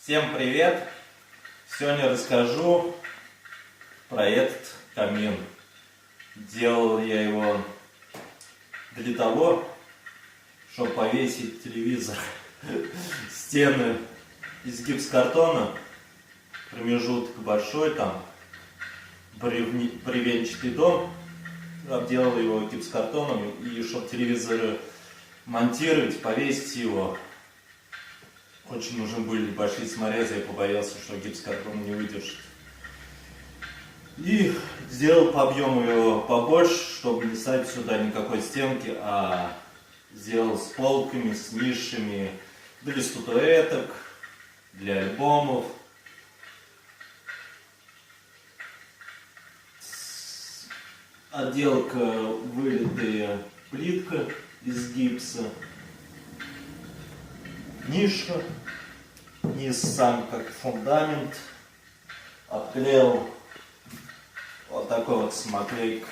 Всем привет! Сегодня расскажу про этот камин. Делал я его для того, чтобы повесить телевизор. Стены из гипсокартона, промежуток большой, там бревенчатый дом. Обделал его гипсокартоном, и чтобы телевизор монтировать, повесить его, очень нужны были большие саморезы. Я побоялся, что гипсокартон не выдержит. И сделал по объему его побольше, чтобы не ставить сюда никакой стенки, а сделал с полками, с нишами для статуэток, для альбомов. Отделка вылитая плитка из гипса. Ниша. Низ сам как фундамент. Обклеил вот такой вот самоклейкой.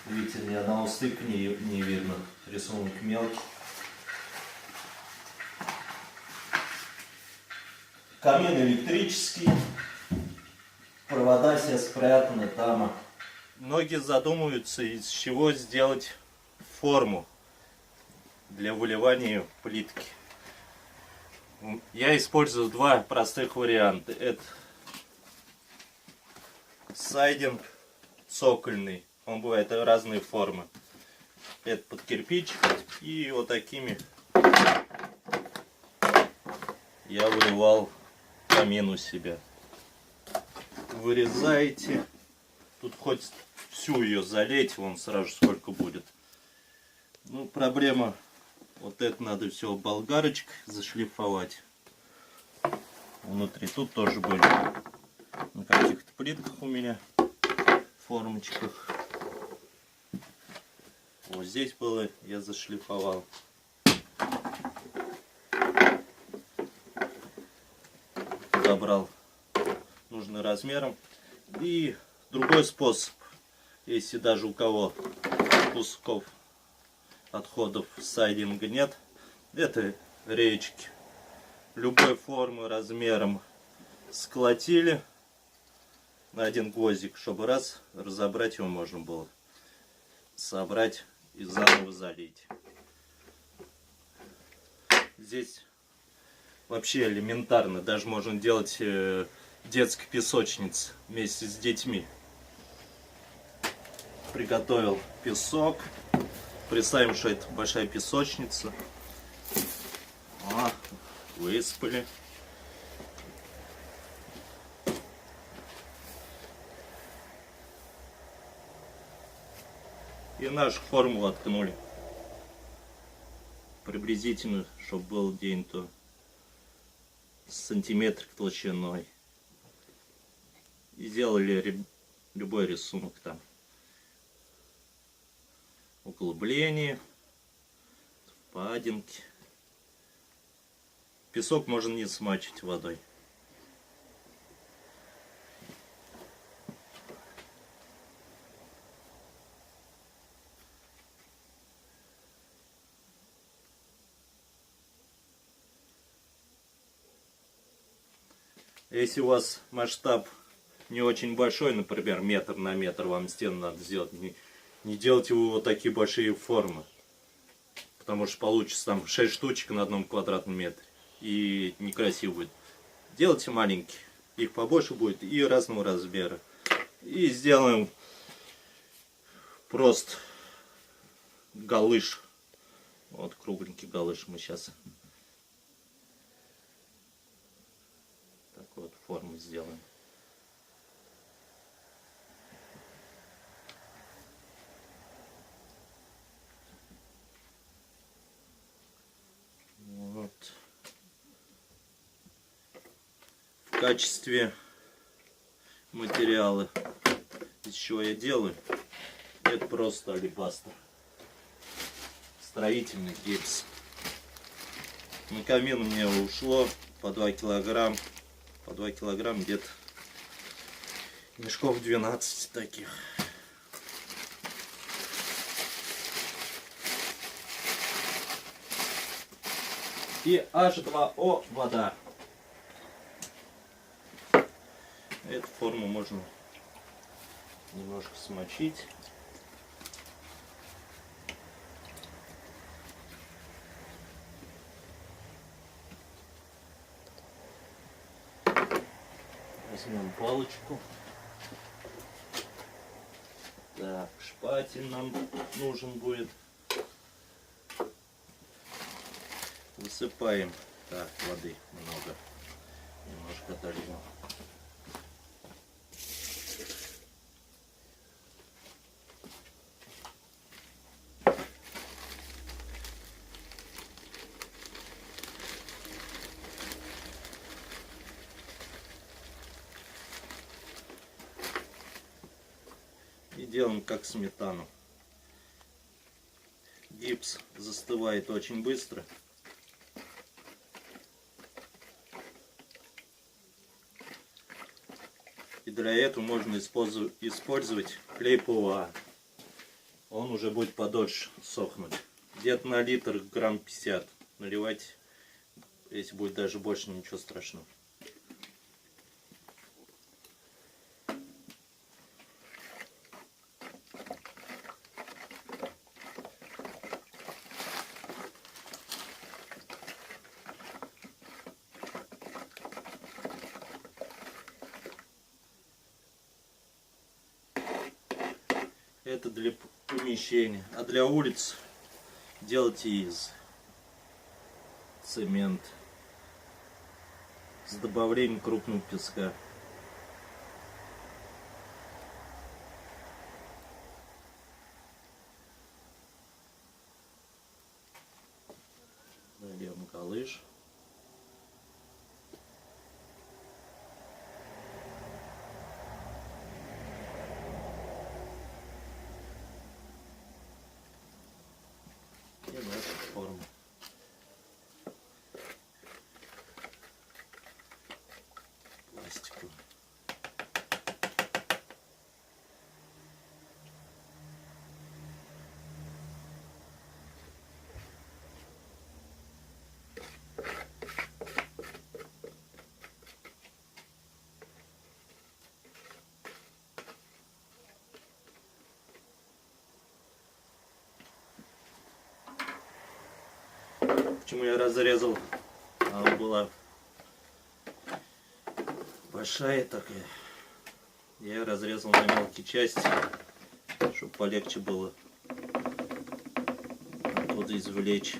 Видите, ни одного стыка не видно. Рисунок мелкий. Камин электрический. Провода все спрятаны там. Многие задумываются, из чего сделать форму для выливания плитки. Я использую два простых варианта. Это сайдинг цокольный. Он бывает разные формы. Это под кирпич. И вот такими я выливал камин у себя. Вырезаете. Тут хоть всю ее залить, вон сразу сколько будет. Ну, проблема, вот это надо все болгарочкой зашлифовать. Внутри тут тоже были на каких-то плитках у меня, формочках. Вот здесь было, я зашлифовал. Забрал нужным размером. И другой способ, если даже у кого кусков отходов сайдинга нет, это реечки. Любой формы, размером сколотили на один гвоздик, чтобы раз разобрать его можно было, собрать и заново залить. Здесь вообще элементарно, даже можно делать детской песочницы вместе с детьми. Приготовил песок. Представим, что это большая песочница. Высыпали. И нашу форму воткнули. Приблизительно, чтобы был где-нибудь сантиметр толщиной. И сделали любой рисунок там. Углубление, впадинки. Песок можно не смачивать водой. Если у вас масштаб не очень большой, например, метр на метр, вам стену надо сделать, не делайте вы вот такие большие формы, потому что получится там 6 штучек на одном квадратном метре, и некрасиво будет. Делайте маленькие, их побольше будет и разного размера. И сделаем просто галыш. Вот кругленький галыш мы сейчас такую вот форму сделаем. Вот. В качестве материала, из чего я делаю, это просто алебастр. Строительный гипс. На камин у меня ушло по 2 килограмма. По 2 килограмма где-то мешков 12 таких. и H2O вода. Эту форму можно немножко смочить. Возьмем палочку. Так, шпатель нам нужен будет. Высыпаем. Так, воды много. Немножко отольем. И делаем как сметану. Гипс застывает очень быстро. И для этого можно использовать клей ПВА. Он уже будет подольше сохнуть. Где-то на литр грамм 50 наливать, если будет даже больше, ничего страшного. Это для помещения. А для улиц делайте из цемент с добавлением крупного песка. Нальем галыш. И нашу форму. Пластиковую. Почему я разрезал? Она была большая такая. Я ее разрезал на мелкие части, чтобы полегче было оттуда извлечь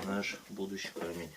наш будущий камень.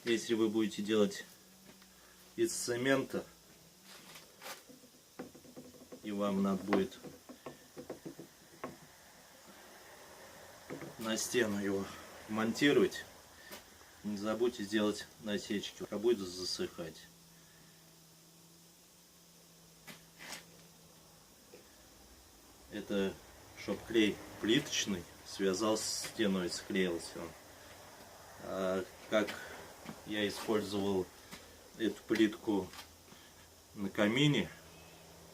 Если вы будете делать из цемента, и вам надо будет на стену его монтировать, не забудьте сделать насечки, а будет засыхать. Это чтоб клей плиточный связался с стеной, склеился он. А как я использовал эту плитку на камине,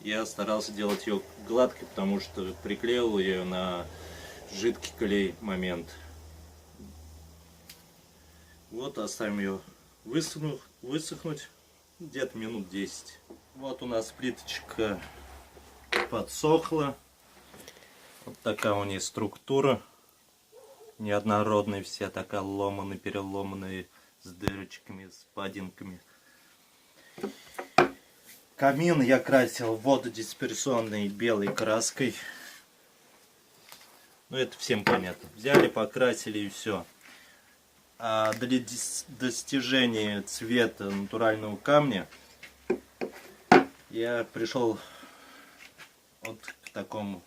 я старался делать ее гладкой, потому что приклеил ее на жидкий клей момент. Вот, оставим ее высохнуть где-то минут 10. Вот у нас плиточка подсохла. Вот такая у нее структура. Неоднородная вся, такая ломаная, переломанная, с дырочками, с падинками. Камин я красил вододисперсионной белой краской. Ну, это всем понятно. Взяли, покрасили и все. А для достижения цвета натурального камня я пришел вот к такому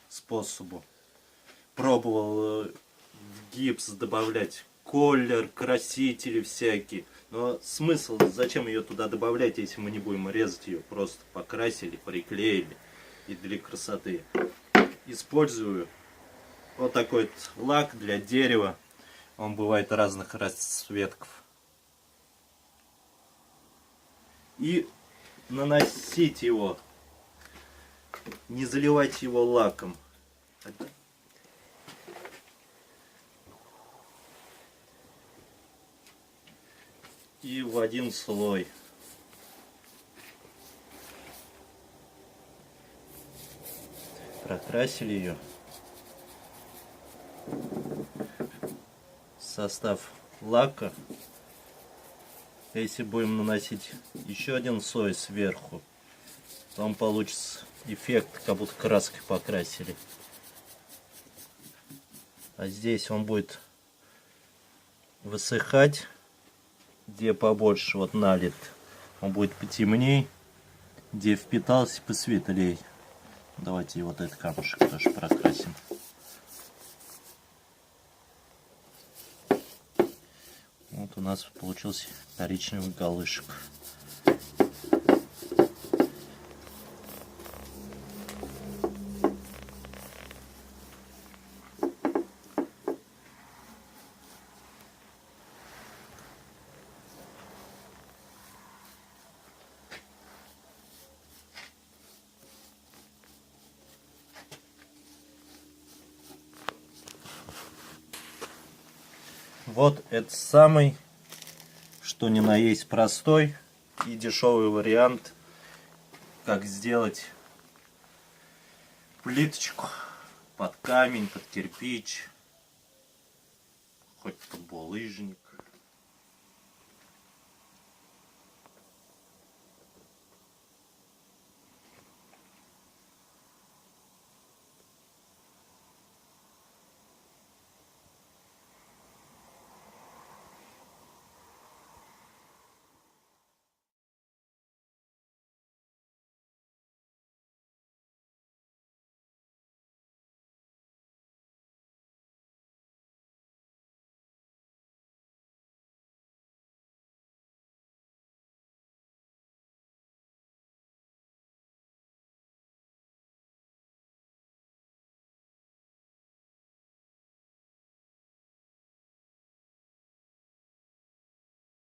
способу. Пробовал в гипс добавлять колер, красители всякие. Но смысл, зачем ее туда добавлять, если мы не будем резать ее? Просто покрасили, приклеили и для красоты. Использую вот такой вот лак для дерева. Он бывает разных расцветков. И наносить его, не заливать его лаком. И в один слой. Прокрасили ее. Состав лака. Если будем наносить еще один слой сверху, то получится эффект, как будто краской покрасили. А здесь он будет высыхать, где побольше вот налит, он будет потемней, где впитался, посветлей. Давайте вот этот камушек тоже прокрасим. Вот у нас получился коричневый галышек. Вот это самый, что ни на есть, простой и дешевый вариант, как сделать плиточку под камень, под кирпич, хоть под булыжник.